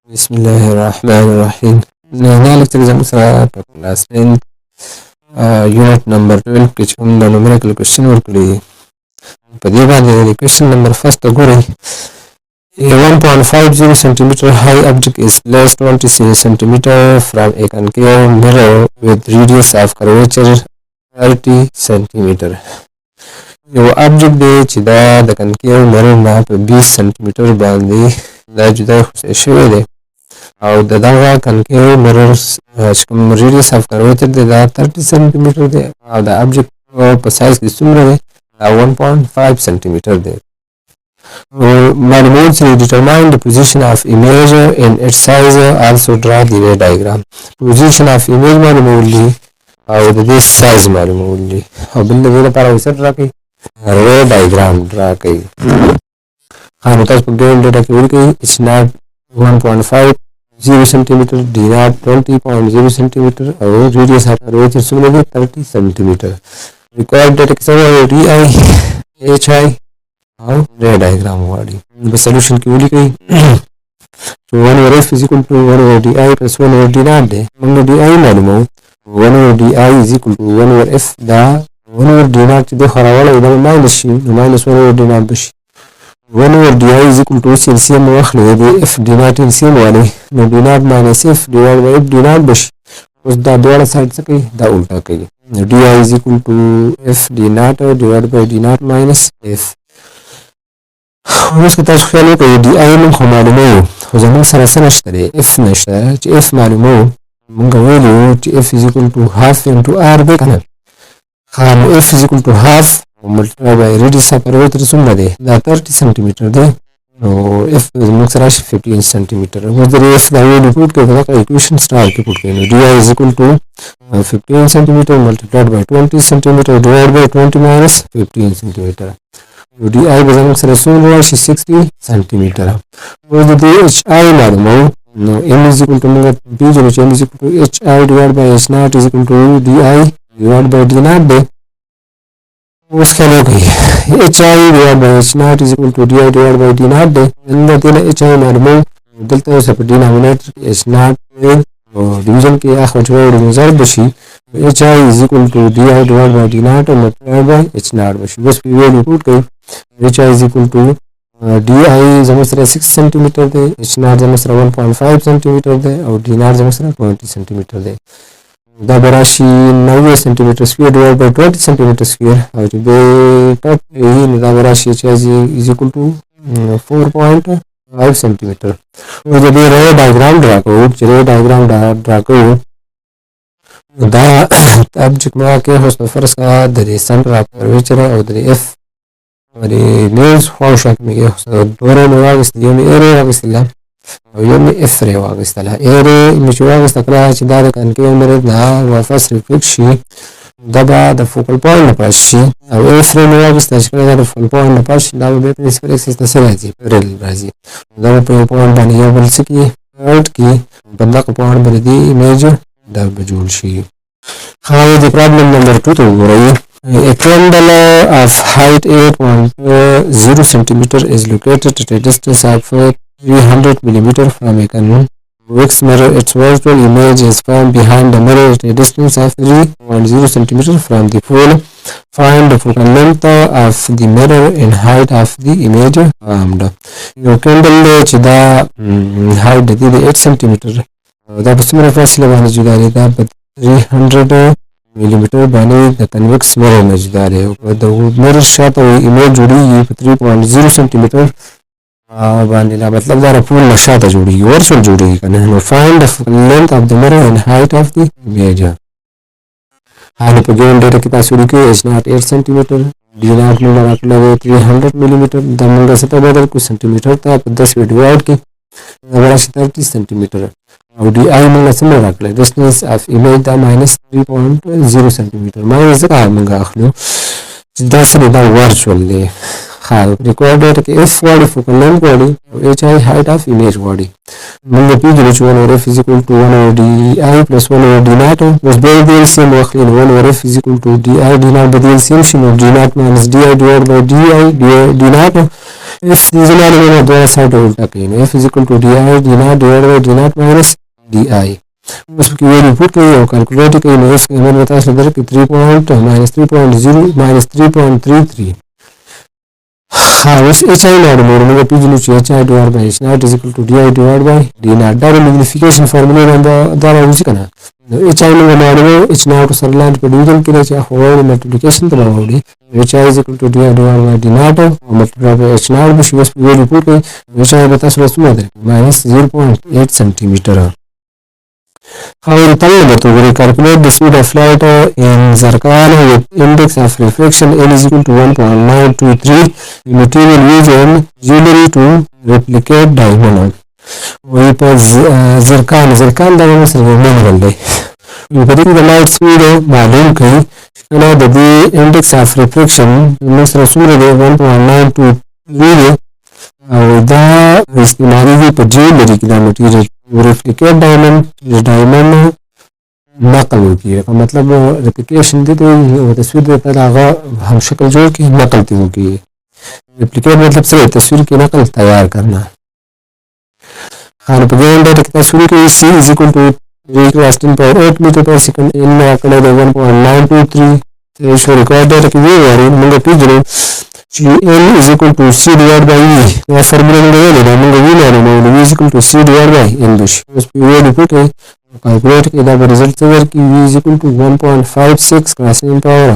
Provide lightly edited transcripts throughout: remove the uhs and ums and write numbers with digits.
Bismillahirrahmanirrahim. Now lecture exam sara class 10 unit number 12 के हम numerical question work लिए पढ़िए बाद question number first अगुरे a 1.50 centimeter high object is placed 20 centimeter from a concave mirror with radius of curvature 30 centimeter. यो object दे चिदा the concave mirror ना 20 centimeter बांधे दा जुदा शोए दे او دغه concave mirrors کوم radius of curvature دا 30 centimeter دی او د object په size کې څومره دی 1.5 centimeter دی. معلومات to determine the position of image in its size also draw the ray diagram. Position of image معلومولي او د دې size معلومولي او بل دې لپاره وسط راکې ray diagram draw کوي. خانو تاسو په ګرین ډیټا کې ورکړي it's not 1.5 0 centimeter, D naught 20.0 centimeter, और radius of curvature څومره دی 30 centimeter. Required data کې څه DI, HI او ray diagram واړي. په solution کې ولیکئ so 1 over F is equal to 1 over DI plus 1 over D naught دی. موږ DI معلومو 1 over DI is equal to 1 over F دا 1 over D naught چې د خراوله دا ماینس شي نو ماینس 1 over D naught بشي. 1 over di is equal to LCM واخلي دي f d naught LCM والی نو d naught minus f divided by f d naught بشي اوس دا دواړه سایډ څه کوي دا الټا کوي نو di is equal to f d naught divided by d naught minus f. اوس که تاسو خیال وکړئ di موږ خو معلومو خو زموږ سره څه نشته دی f نشته چې f معلومو موږ ویلو چې f is equal to half into r دی کنه نو f is equal to half multiply by radius of curvature څومره دی دا 30 centimeter دی نو f موږ سره 15 centimeter اوس د f دا ویلو پټ کړو دا equation star کې پټ کړئ نو di is equal to 15 centimeter multiplied by 20 centimeter divided by 20 minus 15 centimeter نو di به موږ سره څومره شي 60 centimeter. اوس د hi معلومو نو m is equal to موږ پیژنو چې m is equal to hi divided by h naught is equal to di divided by d naught دی. اوس خیال وکړئ HI divided by H naught is equal to DI divided by D naught دی نن د دې نه HI معلومو دلته اوس په ډینامینیټر H naught او ډیویژن کې اخر جوړ ضرب بشي HI is equal to DI divided by D naught multiplied by H naught بشي. بس په ویلو پټ کړئ HI is equal to DI زموږ سره 6 centimeter دی H naught زموږ سره 1.5 centimeter دی او D naught زموږ سره 20 centimeter دی. دا براشي 90 centimeter square divided by 20 centimeter square او چې به کټ یې دا براشي چې is equal to 4.5 centimeter. او د دې ری ډایګرام ډرا کوو چې ری ډایګرام ډرا کوو دا object ما کې هوس په فرض کا د سنټر اف curvature او د f باندې نیوز خو شک مې هوس دوره نو واغستې یو ایریا واغستله او یو می اف ری واغستله ایریا چې واغستله چې دا د کنکیو مرید نه واپس ریفلیکټ شي دا به د فوکل پوینټ نه پاس شي او اف ری نو واغستله چې دا د فوکل پوینټ نه پاس شي دا به پرنسپل اکسس ته سره راځي پرل راځي دا په پوینټ باندې یو بل څه کې اوټ کې بندا کو پوینټ باندې دی ایمیج دا به جوړ شي. خو د پرابلم نمبر 2 ته وګورئ. A candle of height 8.0 centimeter is located at a distance of 300 millimeter from a convex mirror. Its virtual image is found behind the mirror at a distance of 3.0 centimeter from the pole. Find the focal length of the mirror and height of the image formed. Your candle چې دا height دی 8 centimeter دا په څومره فاصله باندې جوړه ده په 300 millimeter باندې د convex mirror نه جوړه ده او د mirror شاته image جوړیږي په 3.0 centimeter باندې دا مطلب دا پول نشاته جوړیږي ورسول جوړیږي کنه نو find the length of the mirror and height of the image. حاله په ګون ډیټا کې تاسو لیکئ h naught 8 centimeter d naught موږ راکړو 300 millimeter د موږ څخه بدل کو سنټیمټر ته په 10 ډیوایډ کې دا راشي 30 centimeter او di موږ څنګه راکړل distance of image دا -3.0 centimeter ماینس څنګه موږ اخلو چې دا سره دا ورچوال دی ها ریکوایرډ ډیټا کې اف غواړي فوکل لینث غواړي او ایچ آی هایټ اف ایمیج غواړي موږ پیژنو چې 1 over f is equal to 1 over di plus 1 over d naught اوس به د LCM واخلي 1 over f is equal to di d naught به د LCM شي نو d naught minus di divided by di d naught if دې زمانه نه دوه سايد الټا کوي نو f is equal to di d naught divided by d naught minus di اوس کې ویل پټ کوي او کیلکولیټ کوي نو f موږ تاسو درکې 3 minus 3.0 minus 3.33 اوس h I معلومه موږ پیژنو چې h I divided by h naught is equal to di divided by d naught دا د ماګنیفیکیشن فارمولا دا راوځي کنه نو h I موږ معلومه h naught سره لاندې په ډیویژن کې چې هغه ملټیپلیکیشن ته راوړي h I is equal to di divided by d naught او ملټیپلای by h naught به شي اوس په ریپورت کې h I به تاسو رسمه ده -0.8 سنټیمټر However, calculate the speed of light in zircon with index of refraction n is equal to 1.923. The material used in jewelry to replicate diamond. We put zircon دا مثلا mineral دی. We put the light speed معلوم کړي کله د دې index of refraction مثلا څومره دی 1.923 او دا استعمالي په جیولري کې دا مټیریل ریپلیکیټ ډایمنډ نقل وکړي مطلب ریپلیکیشن دي او تصویر د هغه هم شکل جوړ کې نقل دی وکړي ریپلیکیټ مطلب څه تصویر کې نقل تیار کرنا خان په ګاونډ کې تصویر کې c is equal to 3 meter per second ان کله د 1.923 ته ریکارډ کې وایي موږ پیژنو چې n is equal to c divided by e دا فارمولا موږ دا موږ ویلو نو n is equal to c divided by n بشي اوس په ویلو پټه کیلکولیټ کې دا به رزلټ ورکړي v is equal to 1.56 کلاس 10 پاور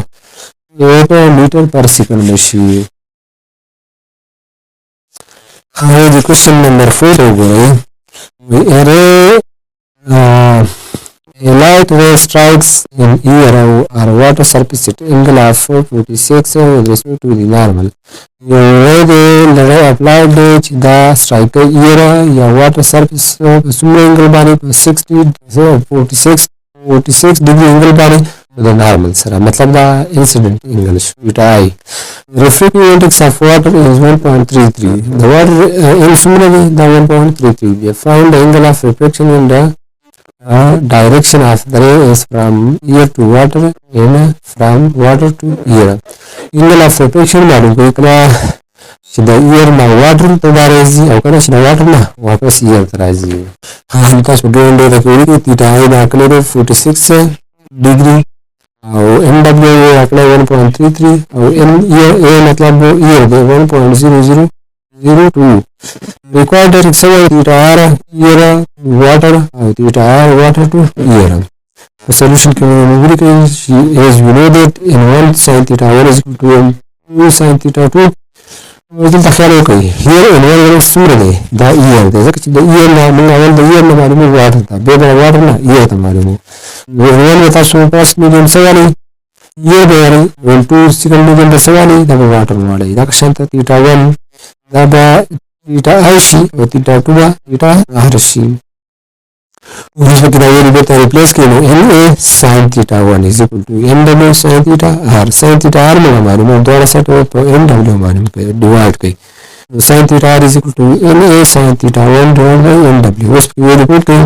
8 میټر پر سیکنډ بشي هغه د کوېشن نمبر 4 وګورئ we A light wave strikes in air or water surface at angle of 456 with respect to the normal. You ray applied the strike air या water surface सुमरे angle बारे 46 degree angle बारे the normal सरा मतलब the incident angle theta I. Refractive index of water is 1.33. The water in Sumre the 1.33. We find the angle of refraction in the direction of the ray is from air to water and from water to air. Angle of refraction معلوم کوي کله چې د air نه water ته راځي او کله چې د water نه واپس air ته راځي. هم تاسو ډېر ډېر کوي theta I دا کله 46 ډیګري او NW کله 1.33 او A مطلب air د 1.0002 required direct seven theta r air water or theta r water to air. The solution can be numerical as we know that in 1 sin theta 1 is equal to 2 sin theta 2. وزن تخيل اوكي here in 1 الصورة دي ده air ده ذاك ده air لا من أول ده air معلومة water ده بيبقى water لا air ده معلومة. وين بتاسو باس مليون سوالي air ده وين 2 second مليون ده سوالي ده water معلومة. ده كشان theta 1 ده theta I شي او theta 2 theta R شي ورسمه کې دا ویل به ته ریپلیس کړو n sin theta 1 is equal to nw sin theta r sin theta r موږ معلومه دوه سره په nw باندې ډیوایډ کړئ sin theta r is equal to na sin theta 1 divided by nw اوس په ویل پټ کړئ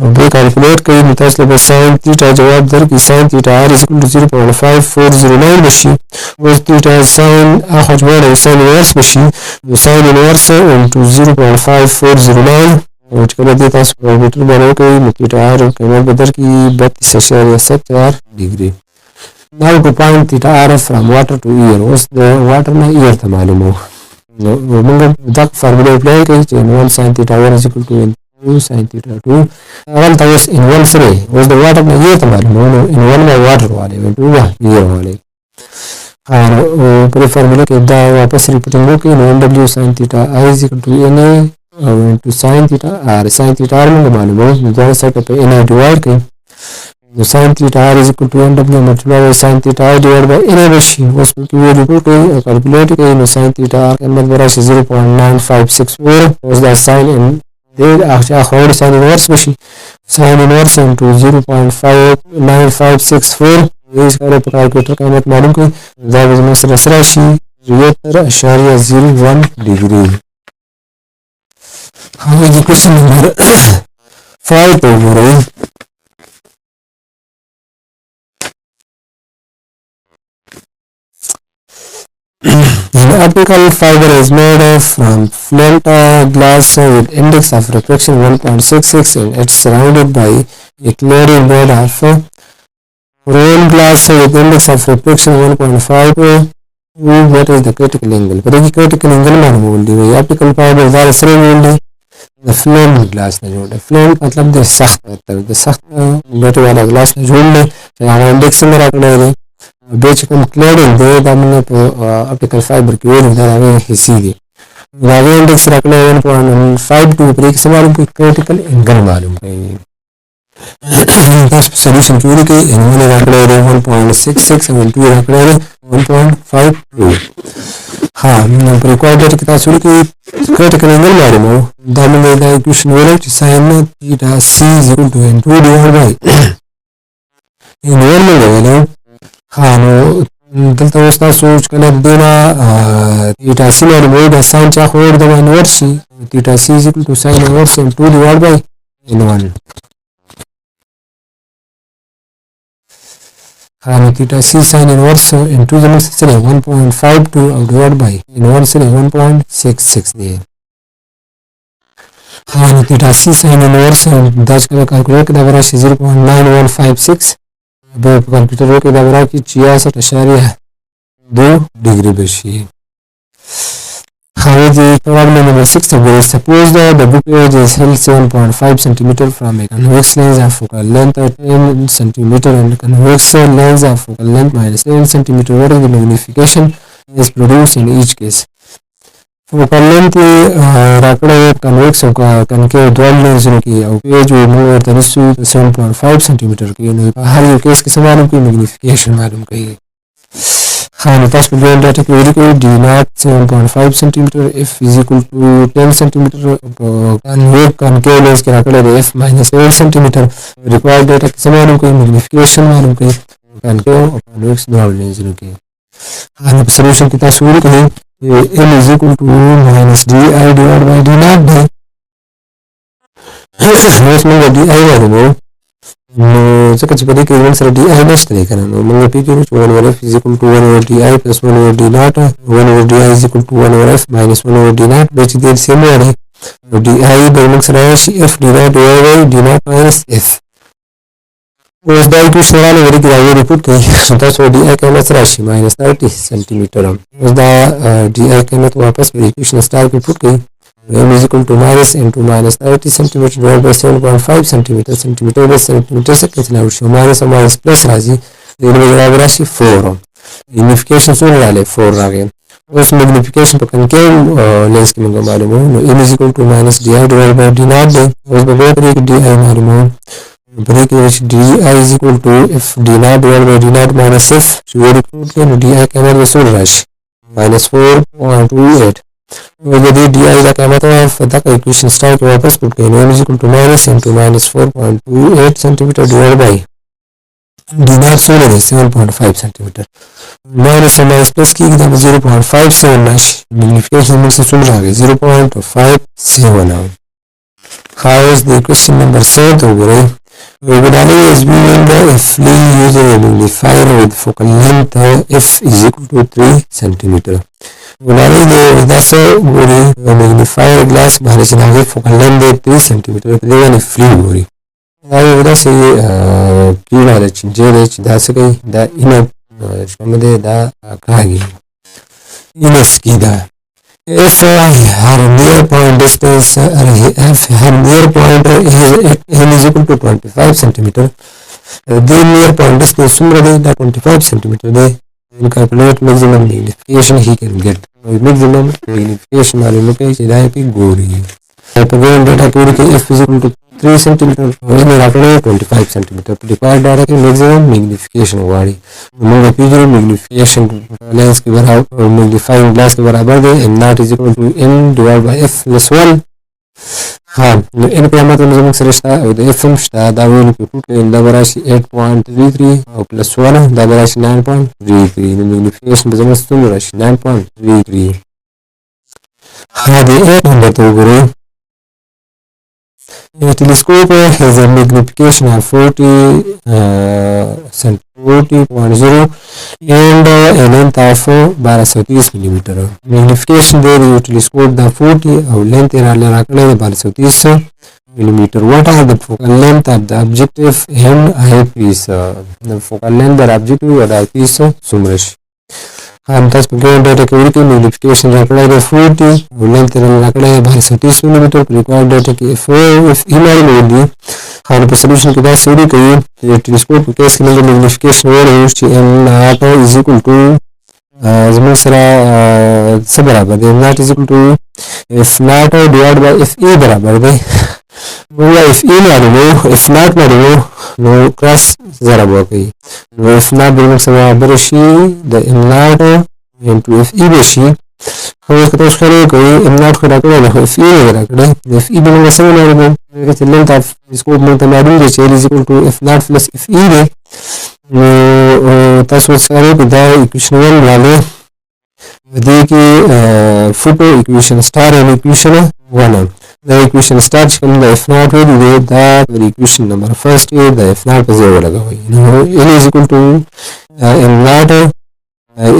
او به کیلکولیټ کړئ نو تاسو له sin theta جواب درکې sin theta r is equal to 0.5409 بشي اوس theta sin اخو جوړه sin inverse بشي sin inverse into 0.5409 او چې کله دې تاسو په میټر باندې کوي نو theta r قیمت به درکې 32.74 ډیګري now to find theta r from water to air اوس د water نه air ته معلومو نو موږ دا فارمولا اپلای کوي چې 1 sin theta 1 is equal to 2 sin theta 2 اول تاسو in 1 سره اوس د water نه air ته معلومو نو in 1 نه water والے 2 air والے په فارمولا کې دا واپس ریپیټینګ وکړئ نو nw sin theta I is equal to na into sin theta r sin theta r موږ معلومو نو دا سره په na ډیوایډ کړئ نو sin theta r is equal to nw multiplied by sin theta I divided by na بشي اوس په کې ویلو کوئ او کیلکولیټ کړئ نو sin theta r قیمت به راشي 0.9564 اوس دا sin n دې اخر sin inverse بشي sin inverse into 0.9564 اس کار په کیلکولیټر قیمت معلوم کړئ دا به موږ سره شي 73.01 degree. How is the question number 5 overall? An optical fiber is made from flint glass with index of refraction 1.66 and it's surrounded by a chlorine made of rolled glass with index of refraction 1.5. What is the critical angle? But the critical angle मालूम है optical fiber ज़्यादा सरे बोल the flint glass ने जोड़े flint मतलब the सख्त लोटे वाला glass ने जोड़ ले चाहे index में रखने ले बेचकम क्लोरीन दे दामने ऑप्टिकल फाइबर की ओर दावे हिस्सी दे दावे इंडेक्स रखने 1.52 पर एक सवाल को क्रिटिकल एंगल मालूम है सॉल्यूशन चूड़ी के इन्होंने रखने 1.66 और 2 रखने 1.52 हाँ पर रिक्वायर्ड डेटा कितना चूड़ी की क्रिटिकल एंगल मालूम हो दामने दा इक्वेशन वाला sine theta c = 2 divide by in normal है हाँ دلته اوس تاسو کله دینا theta c معلومه ده sin چا خو د انورس شي theta c = sin inverse 2 divided by n1 हाँ theta c sin inverse into the سره 1.52 او divided by n1 سره 1.66 دی हाँ theta c sin inverse دا چې کالکولیټ دا ورشي 0.9156 به کمپیوټر کې دا راکې 66.2 ډیګري بشي. How the problem number 6 will suppose that the book page is held 7.5 cm from a convex lens of focal length at 10 cm and convex lens of focal length minus 7 cm. What is the magnification is produced in each case? Focal length राकड़े convex का concave dual lens की और page वो mover तनिसु 7.5 cm की no हर एक case के समान की magnification मालूम कही हाँ नताश में जोड़ डाटा की वजह के d naught 7.5 cm f is equal to 10 cm concave lens के राकड़े f minus 7 cm required data के समान की magnification मालूम कही concave और convex dual lens की हाँ solution की ताशूर कही L is equal to minus di divided by d naught by इसमें di वाले में तो कुछ पता कि 1 सर di नष्ट नहीं करना मतलब p जो 1 over f is equal to 1 over di plus 1 over d naught 1 over di is equal to 1 over f minus 1 over d naught बेच दिए सेम हो रहे तो di दोनों सर है f divided by d naught minus f उस दाई को शराल worry की दाई रिपोर्ट की सुनता सो डी आई कैमरा राशि माइनस 30 सेंटीमीटर उस दा डी आई कैमरा तो वापस इक्वेशन स्टार की पुट की m is equal to minus into minus 30 centimeter divided by 7.5 centimeter by centimeter से कितना हो माइनस और माइनस प्लस राशि दोनों में बराबर राशि 4 यूनिफिकेशन सुन डाले 4 आ गए उस मैग्निफिकेशन पर कंकेव लेंस की मंगा मालूम हो m is equal to minus di divided by d naught उस पर बहुत di मालूम हो break which di is equal to f d naught divided by d naught minus f so we recruit के di कैमरा में soul राशि minus 4.28 और यदि di का कैमरा तो f तक इक्वेशन स्टार के वापस पुट करें m is equal to minus into minus 4.28 centimeter divided by d naught सोल है 7.5 centimeter minus और minus plus की कितना 0.57 राशि मैग्निफिकेशन में से सुन रहा है 0.57 How is the question number 7 over here? Webinari is being the FLE using a magnifier with focal length f is equal to 3 cm. Webinari that's a magnifier glass managed to focal length 3 cm. They want a FLE worry. I would say P that's the inner Kagi inner skida. If her near point distance her near point is equal to 25 centimeter, the near point distance is 25 centimeter. They will calculate maximum magnification he can get. Maximum magnification location is gori. Again, data to f is equal to 3 centimeter. 25 centimeter. Required data maximum magnification वाली. Maximum magnification lens के बराबर magnifying glass के बराबर दे m naught is equal to m divided by f plus 1. ها نو ان په ماته زموږ سره شته او د اف هم شته دا ویلو په ټوټ کې دا براشي 8.33 او پلس 1 دا براشي 9.33 نو میگنیفیکیشن به زموږ څومره راشي 9.33 ها د 8 نمبر ته وګورئ A telescope has a magnification of 40.0 and a length of 1230 millimeter. Magnification there is telescope the 40 or length राकड़े 1230 millimeter. What are the focal length of the objective and eyepiece? The focal length of the objective और eyepiece सुमरश. हम 10 point data की magnification रखना है 40 और length रखना है 1230 millimetre required data की if मालूम होगी हम पे सॉल्यूशन के बाद सीधी कही टेलीस्कोप केस के लिए मैग्निफिकेशन हो रही है M naught is equal to जमन सरा सब बराबर है naught is equal to F naught divide by F E बराबर है वो इफ ई मालूम हो इफ नॉट मालूम हो नो क्रॉस जरा बाकी नो इफ नॉट बिल्कुल सरा बरशी the M naught into F E बशी हम इसको तो उसका नहीं कोई एम नॉट को रखना है इफ ई रखना है इफ ई बिल्कुल सरा मालूम है कि लेंथ ऑफ इसको मतलब मालूम है is equal to F naught plus F E है तासो सारे बिदा इक्वेशन 1 वाले देखिए photo equation star and equation 1 the equation starts from the f naught value that the equation number first is the f naught पर 0 लगा हुआ है n is equal to m naught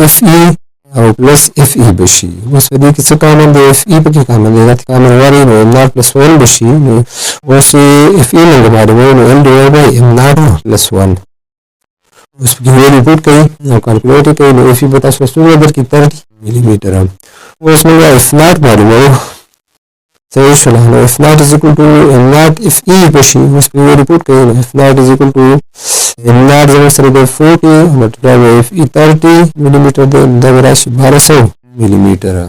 f e और plus f e बशी उस वजह की से काम है f e पर क्या काम है रात काम है वाली m naught plus 1 बशी उसे f e लगा बाद में n divided by m naught plus 1 उसकी वैल्यू पुट करी और कैलकुलेट करी f e बता उसको इधर की 30 मिलीमीटर है उसमें f naught बाद में सही है if not is equal to m not if e बशी उस पे रिपोर्ट करेंगे if not is equal to m not जब सर दे 40 multiplied by if e 30 millimetre दे राशि 1200 मिलीमीटर